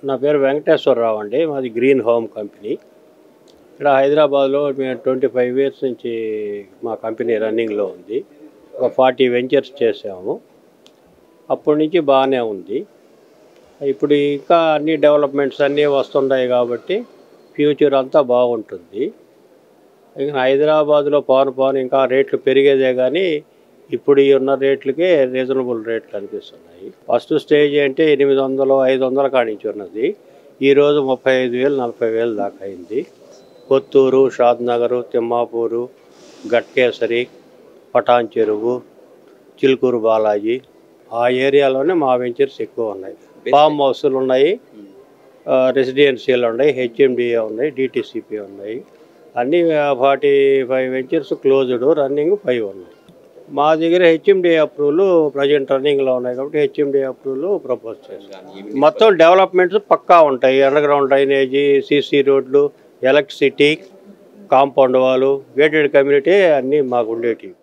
నా పేరు వెంకటేశ్వరరావు అండి. మాది గ్రీన్ హోమ్ కంపెనీ. ఇక్కడ హైదరాబాద్లో మేము 25 ఇయర్స్ నుంచి మా కంపెనీ రన్నింగ్లో ఉంది. ఒక 40 వెంచర్స్ చేసాము. అప్పటి నుంచి బాగానే ఉంది. ఇప్పుడు ఇంకా అన్ని డెవలప్మెంట్స్ అన్నీ వస్తున్నాయి కాబట్టి ఫ్యూచర్ అంతా బాగుంటుంది. ఇంకా హైదరాబాద్లో పోను ఇంకా రేట్లు పెరిగేదే కానీ ఇప్పుడు ఈ ఉన్న రేట్లకే రీజనబుల్ రేట్లు అనిపిస్తున్నాయి. ఫస్ట్ స్టేజ్ అంటే 800, 500 కానించి ఉన్నది. ఈరోజు 35,000, 40,000 దాకా అయింది. కొత్తూరు, షాద్నగరు, తిమ్మాపూరు, గట్కేసరి, పటాన్ చెరువు, చిలుకూరు బాలాజీ ఆ ఏరియాలోనే మా వెంచర్స్ ఎక్కువ ఉన్నాయి. ఫామ్ హౌస్లు ఉన్నాయి, రెసిడెన్షియల్ ఉన్నాయి, హెచ్ఎండిఏ ఉన్నాయి, డిటిసిపి ఉన్నాయి. అన్నీ 45 వెంచర్స్ క్లోజ్డ్, రన్నింగ్ 5 ఉన్నాయి. మా దగ్గర హెచ్ఎండిఏ అప్రూవల్ ప్రజెంట్ రన్నింగ్లో ఉన్నాయి కాబట్టి హెచ్ఎండిఏ అప్రూవల్ ప్రపోజ్ చేస్తాం. మొత్తం డెవలప్మెంట్స్ పక్కా ఉంటాయి. అండర్గ్రౌండ్ డ్రైనేజీ, సీసీ రోడ్లు, ఎలక్ట్రిసిటీ, కాంపౌండ్ వాళ్ళు, గేటెడ్ కమ్యూనిటీ అన్నీ మాకు ఉండేటివి.